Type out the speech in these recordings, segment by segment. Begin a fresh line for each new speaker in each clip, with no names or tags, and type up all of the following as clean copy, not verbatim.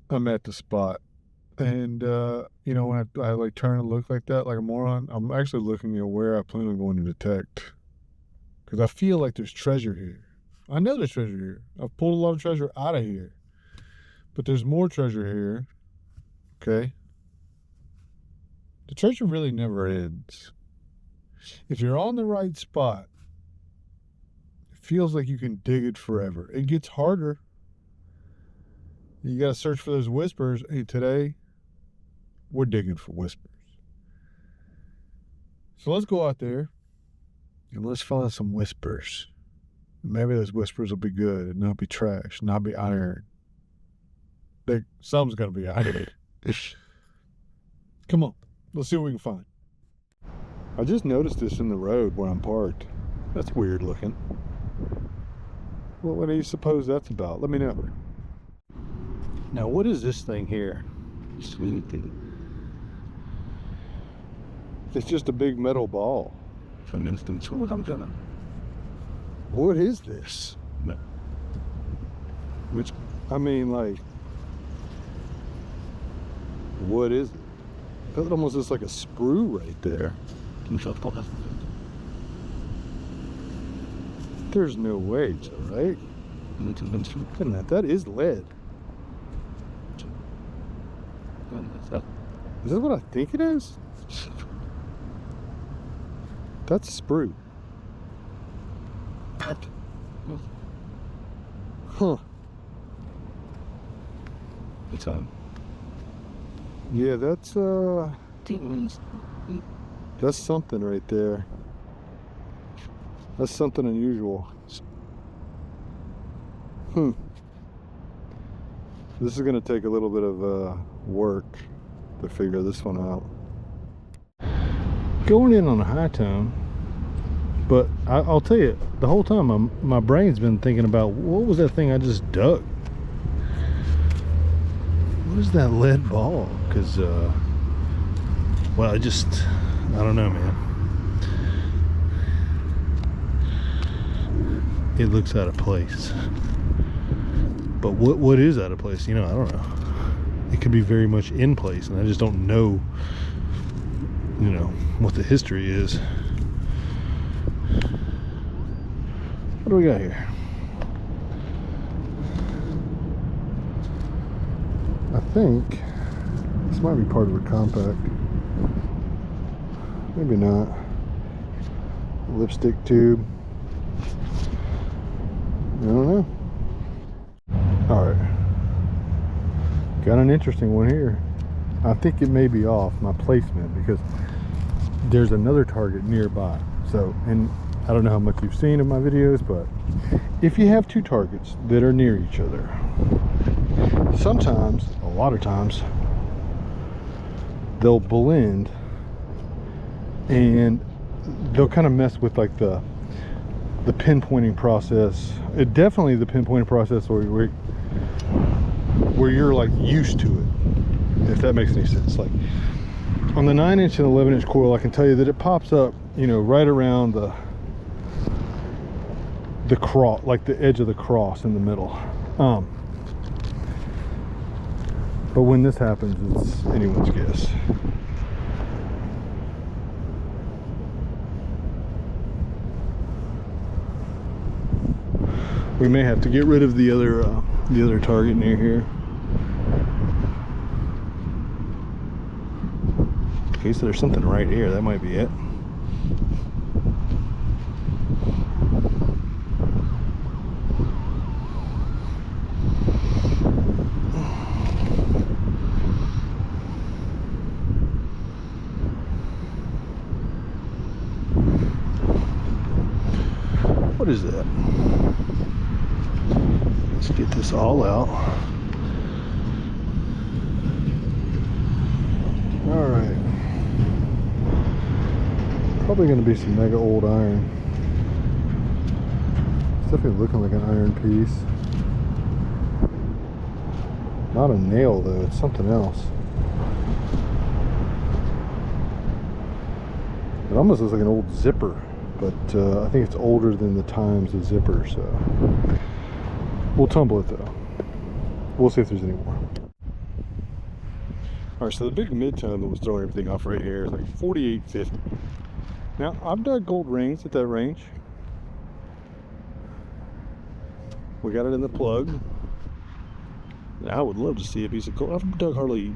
I'm at the spot. And, you know, when I like turn and look like that, like a moron, I'm actually looking at where I plan on going to detect. Because I feel like there's treasure here. I know there's treasure here. I've pulled a lot of treasure out of here. But there's more treasure here. Okay? The treasure really never ends. If you're on the right spot, it feels like you can dig it forever. It gets harder. You got to search for those whispers. Hey, today, we're digging for whispers. So let's go out there and let's find some whispers. Maybe those whispers will be good and not be trash, not be iron. Some's going to be iron. Come on, let's see what we can find. I just noticed this in the road where I'm parked. That's weird looking. Well, what do you suppose that's about? Let me know. Now, what is this thing here? It's just a big metal ball. What is this? Which, I mean, like, what is it? That almost looks like a sprue right there. There's no way, right? That is lead. Is that what I think it is? That's sprue. Huh. Yeah, that's something right there. That's something unusual. This is gonna take a little bit of work to figure this one out. Going in on a high tone, but I'll tell you, the whole time my brain's been thinking about what was that thing I just dug? What is that lead ball? Because, well, I don't know, man. It looks out of place. But what is out of place? You know, I don't know. It could be very much in place, and I just don't know, you know, what the history is. What do we got here? I think this might be part of a compact. Maybe not. Lipstick tube. I don't know. Alright. Got an interesting one here. I think it may be off my placement because there's another target nearby. So, and I don't know how much you've seen of my videos, but if you have two targets that are near each other, sometimes, a lot of times, they'll blend and they'll kind of mess with like the pinpointing process. Definitely the pinpointing process where you're like used to it, if that makes any sense. Like on the 9-inch and 11-inch coil, I can tell you that it pops up, you know, right around the cross, like the edge of the cross in the middle. But when this happens, it's anyone's guess. We may have to get rid of the other target near here. Okay, so there's something right here. That might be it. What is that? Let's get this all out. All right. Probably going to be some mega old iron. It's definitely looking like an iron piece. Not a nail though, it's something else. It almost looks like an old zipper, but I think it's older than the times of zipper, so we'll tumble it though. We'll see if there's any more. All right, so the big mid-tone that was throwing everything off right here is like 48.50. Now, I've dug gold rings at that range. We got it in the plug. I would love to see a piece of gold. I've dug hardly.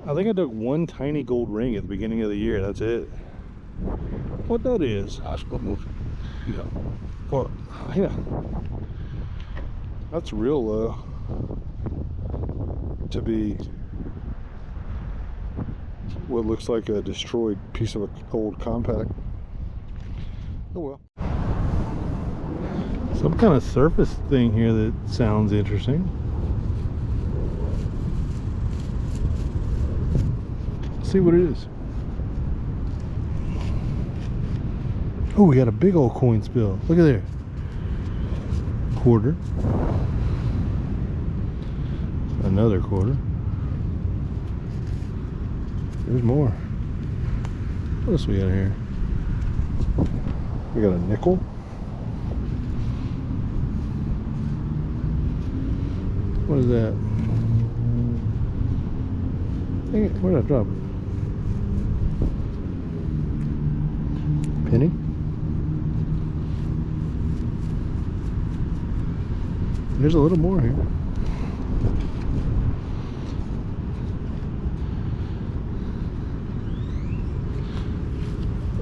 I think I dug one tiny gold ring at the beginning of the year. That's it. What that is? Yeah. Well, yeah. That's real low to be what looks like a destroyed piece of a old compact. Oh well. Some kind of surface thing here that sounds interesting. Let's see what it is. Oh, we got a big old coin spill. Look at there. Quarter. Another quarter. There's more. What else we got here? We got a nickel. What is that? Dang it, where did I drop it? Penny? There's a little more here.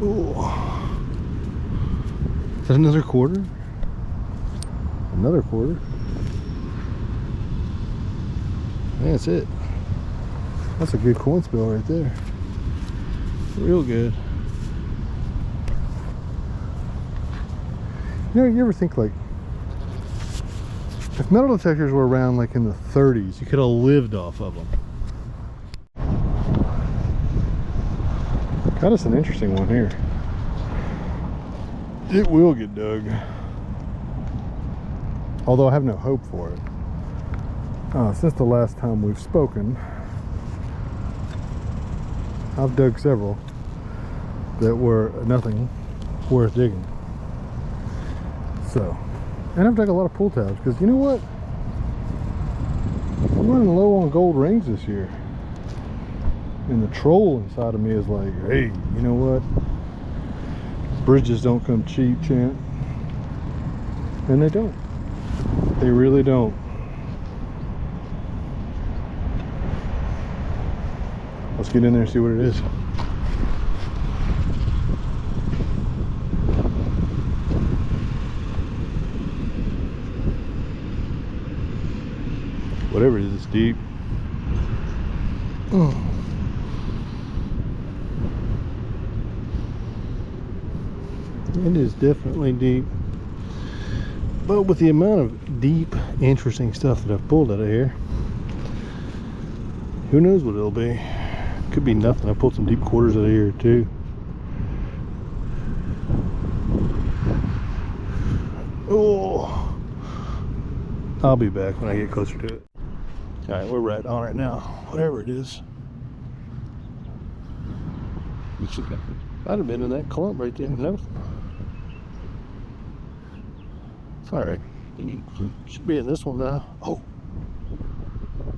Oh, is that another quarter? Another quarter? That's it. That's a good coin spill right there. Real good. You know, you ever think like, if metal detectors were around like in the 30s, you could have lived off of them. Got us an interesting one here. It will get dug. Although I have no hope for it. Since the last time we've spoken, I've dug several that were nothing worth digging. So, and I've dug a lot of pull tabs because you know what? I'm running low on gold rings this year. And the troll inside of me is like, hey, you know what? Bridges don't come cheap, champ. And they don't. They really don't. Let's get in there and see what it is. Whatever it is, it's deep. Oh. It is definitely deep. But with the amount of deep, interesting stuff that I've pulled out of here, who knows what it'll be. Could be nothing. I pulled some deep quarters out of here too. Oh, I'll be back when I get closer to it. All right, we're right on it now. Whatever it is. I'd have been in that clump right there. No. It's all right. Should be in this one now. Oh,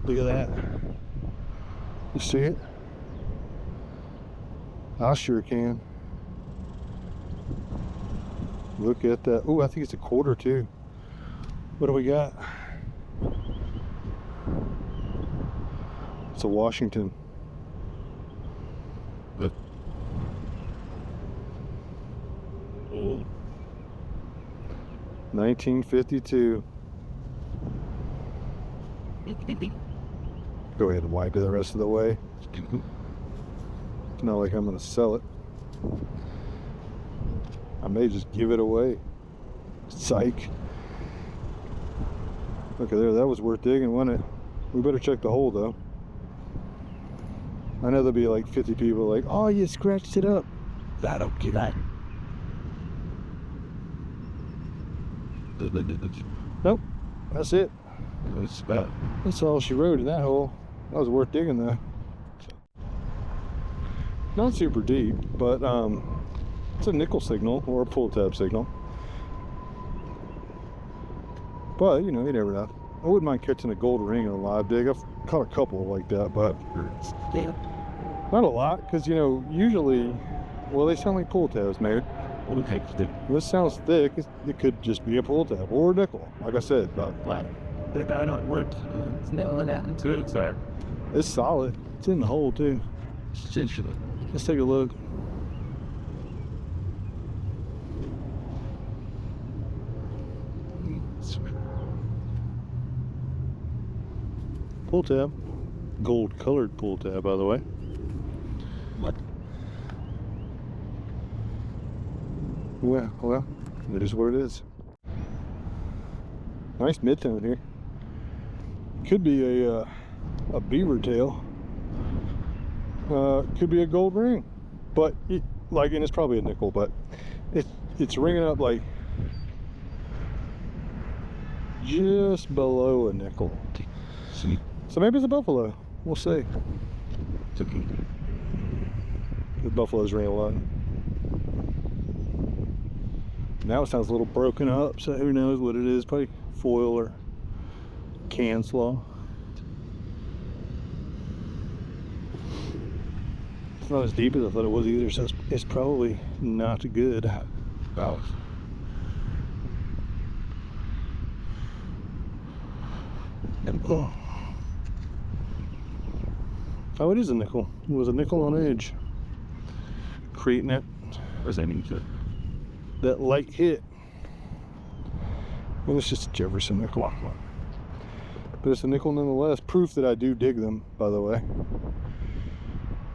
look at that. You see it? I sure can. Look at that. Oh, I think it's a quarter too. What do we got? It's a Washington. 1952. Go ahead and wipe it the rest of the way. It's not like I'm going to sell it. I may just give it away. Psych. Look at there, that was worth digging, wasn't it? We better check the hole though. I know there'll be like 50 people like, oh, you scratched it up. I don't get that. Nope, that's it. That's all she wrote in that hole. That was worth digging though. Not super deep, but it's a nickel signal or a pull tab signal. But you know, you never know. I wouldn't mind catching a gold ring in a live dig. I've caught a couple like that, but not a lot, because you know, usually, well, they sound like pull tabs, maybe. This sounds thick. It could just be a pull tab or a nickel, like I said. But it's solid. It's in the hole too. Let's take a look. Pull tab, gold colored pull tab, by the way.
What?
Well, it is what it is. Nice midtone here. Could be a beaver tail. Could be a gold ring, but and it's probably a nickel, but it's ringing up like just below a nickel. So maybe it's a buffalo. We'll see. The buffaloes ring a lot. Now it sounds a little broken up, so who knows what it is. Probably foil or can slaw. It's not as deep as I thought it was either, so it's probably not good. Wow. Oh, it is a nickel. It was a nickel on edge. Creating that.
What does that mean?
That light hit. Well, it's just a Jefferson nickel. But it's a nickel nonetheless. Proof that I do dig them, by the way.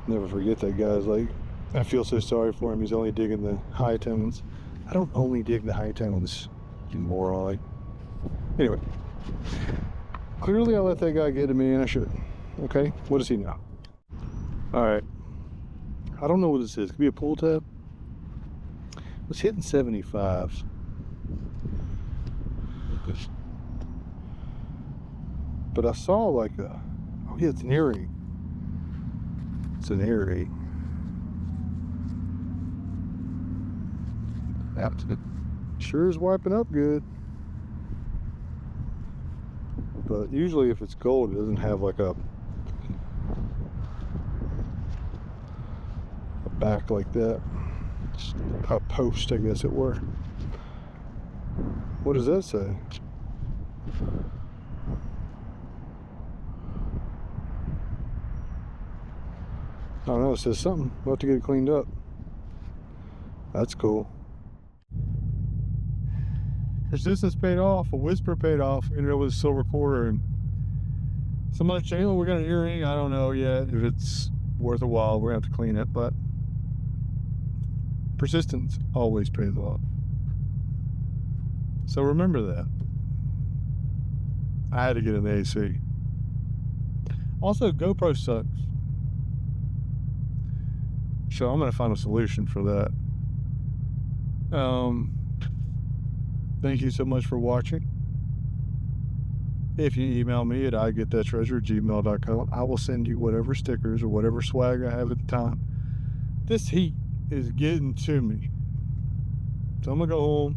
Never forget that guy's like, I feel so sorry for him. He's only digging the high tones. I don't only dig the high tones, you moron. Anyway. Clearly I let that guy get to me and I should. Okay, what does he know? Alright. I don't know what this is. Could be a pull tab. It's hitting 75s. But I saw like a, oh yeah, it's an earring. It's an earring. Sure is wiping up good. But usually if it's gold, it doesn't have like a back like that. Just a post, I guess it were. What does that say? I don't know, it says something. We'll have to get it cleaned up. That's cool. Persistence paid off, a whisper paid off, ended up with a silver quarter, and some other channel, we got an earring. I don't know yet if it's worth a while. We're gonna have to clean it, but persistence always pays off. So remember that. I had to get an AC. Also, GoPro sucks. So I'm gonna find a solution for that. Thank you so much for watching. If you email me at igetthattreasure@gmail.com, I will send you whatever stickers or whatever swag I have at the time. This heat is getting to me. So I'm gonna go home,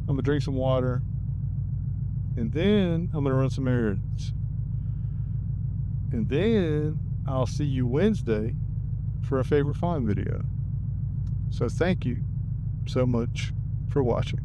I'm gonna drink some water, and then I'm gonna run some errands. And then I'll see you Wednesday for a favorite find video. So thank you so much for watching.